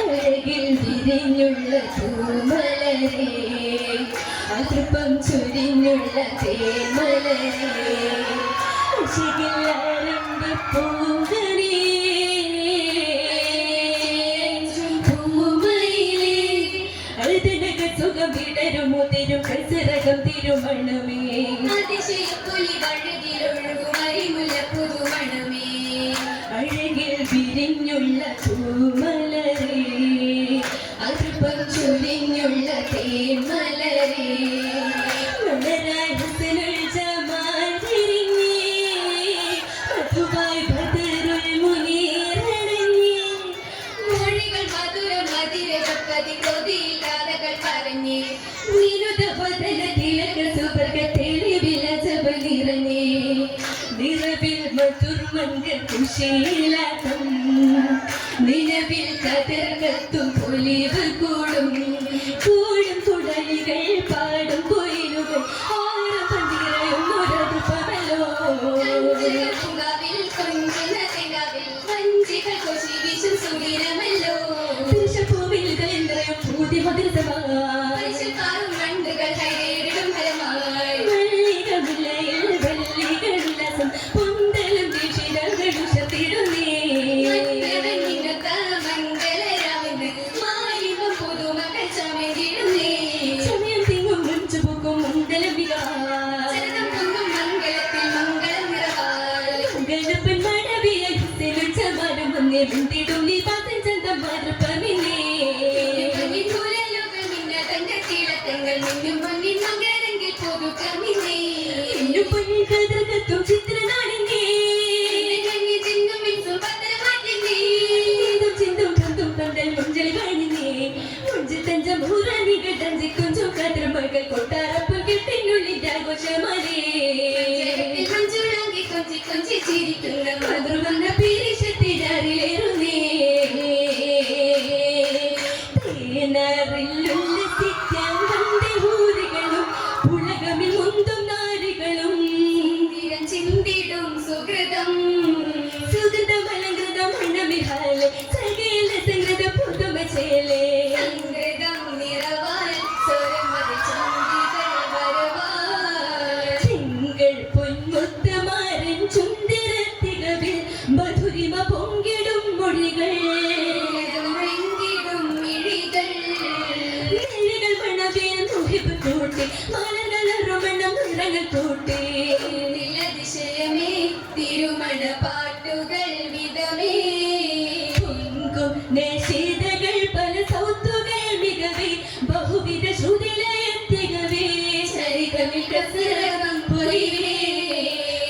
അഴകിൽ വിരിഞ്ഞുള്ള പൂമലരേ അതൃപ്പം ചുരിഞ്ഞുള്ള തേന്മലരേ അഴകില്ലാരൻ്റെ പൂങ്കനേ പൂമയിലേ അഴുതനക സുഖം വിടരുമുതിരും കസരകം തിരുമണമേ അതിശയപ്പൊലി വഴകിലൊഴുകും അരിമുല പുതുമണമേ അഴകിൽ വിരിഞ്ഞുള്ള പൂമലരേ അതൃപ്പം ചുരിഞ്ഞുള്ള തേന്മലരേ മലരാജത്തിനുൾ ജമാൽ വിരിഞ്ഞേ മധുവായി ബദറുൽ മുനീറണഞ്ഞേ മൊഴികൾ മധുര മതിരകപ്പതി കൊതിയില്ലാതകൾ പറഞ്ഞേ നിരുത ബദല തിലക സുവർഗത്തേടി വിലജബ നിറഞ്ഞേ നിറവിൽ മധുർമംഗ കുശീലകം നിലവിൽ കതിർകത്തും പൊലിവ് കൂടും കൂടും കുടലികൾ പാടും കുയിലുകൾ ആരവം നിറയുന്നൊരതു പവലോ വഞ്ചികൾ കൊശി വിഷും സുഗീരമല്ലോ പുരുഷപ്പൂവിൽ നിറയും പൂതി മധുരമായി വണ്ടുകൾ ഹൈരേടും ഫലമായി വള്ളികളുള്ളയിൽ വള്ളികളുള്ളസം പൊന്തലും വീക്ഷിതകളുഷത്തിടുന്നേ സമയം തിങ്ങും മുഞ്ചു പോകും മംഗളം മംഗളപ്പൻ മടവിയും അങ്ങേ മുന്തിടും നീ പാത്തൻ ചന്തം മറുപ്പമില്ലേ പൊന്നിൻ കതിർകത്തും ചിത്രനാടിന്റെ ചിന്തും കന്തും കണ്ടൽ മുഞ്ചൽ കാണിനേ മുഞ്ചിൽ തഞ്ചം ഊറാനികൾ തഞ്ചി കുഞ്ചും കതിർമകൾ കൊട്ടാരപ്പുൽ കെട്ടിനുള്ളിന്റെ ആഘോഷമലേ കൊഞ്ചി കൊഞ്ചി ചിരിക്കുന്ന മധുർവന്ന പീരിശത്തിലാറിലേറുന്നേ തേനറില്ലുല്ലസിക്കാൻ വന്റെ ഊരുകളും ഉലകമിൽ മുന്തും നാരികളും ചിന്തിടും സുഹൃതം സുഹൃതമലങ്കൃതം മണമിഹാലെ സകല സംഗൃത പുതുമചേലേ സംഗൃതം നിറവാൽ സ്വരമതി ചുണ്ടികൾ വരവാൽ തിങ്കൾ പൊന്മുത്തമാരൻ ചുന്ദരത്തികവിൽ മധുരിമ പൊങ്കിടും മൊഴികൾ ൂട്ടി തിരുമണ പാട്ടുകൾ വിധമേ പൊങ്കും നേശീതകൾ പല സൗത്തുകൾ മികവേ ബഹുവിധ ശ്രുതിലയത്തികവേ ശരികവിൽ കസരകം പൊലിവേ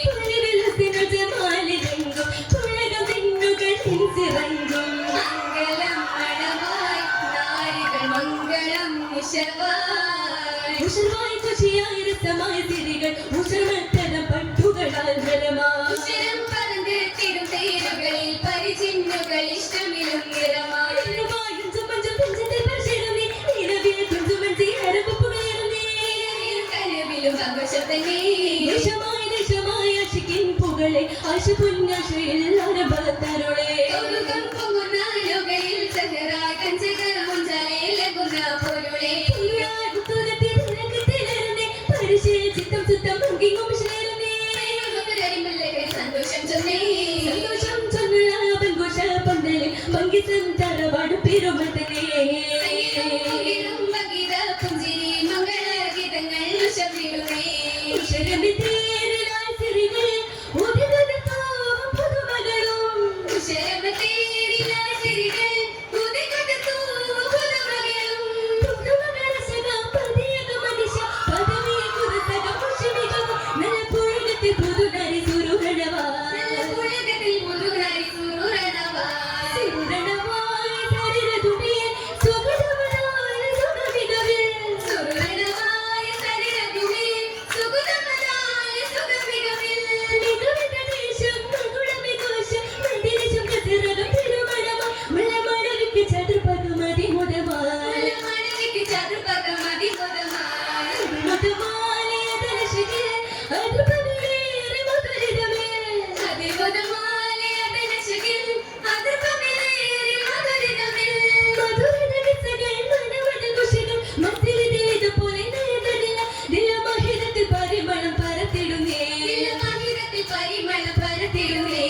പൊലിവിൽ ഹസിന ജമാലിലെങ്കും പുളകം നിന്നുകൾ ഹിൻസിറങ്ങും മംഗളം മണമായി നാരികൾ മംഗളം ഉഷർവായി കുശിയായി രസമായി തിരികൾ ഉഷർമത്തരം പട്ടുകളാൽ ജലമാശരം പറന്നെത്തിടും തേരുകളിൽ പരിചിന്നുകൾ ഇഷ്ടമിലും നിറമായി കനവിലും ആഘോഷമായി ആശിക്കിൻ പുകളെ ആശ പുണ്യാശയിൽ അരബത്തരുളെ പൊങ്ങുന്നാലുകളിൽ സഹറാ കഞ്ചകൾ മുഞ്ചാലേ ലഗുന്ന പൊരുളെ ചിത്തം സുത്തം ഭംഗിയും സന്തോഷം ചൊന്നുള്ള പങ്കുഷ പന്തലെ ഭംഗി സഞ്ചാരവാട് പെരുമതലേ പുഞ്ചിരി മംഗളഗീതങ്ങൾ ശരമിത്തേരിലായി സിരികൾ പുതുമകളും ശരമത്തേരിലായി സിരികൾ സുഗത പരിമള പരത്തിടുന്നേ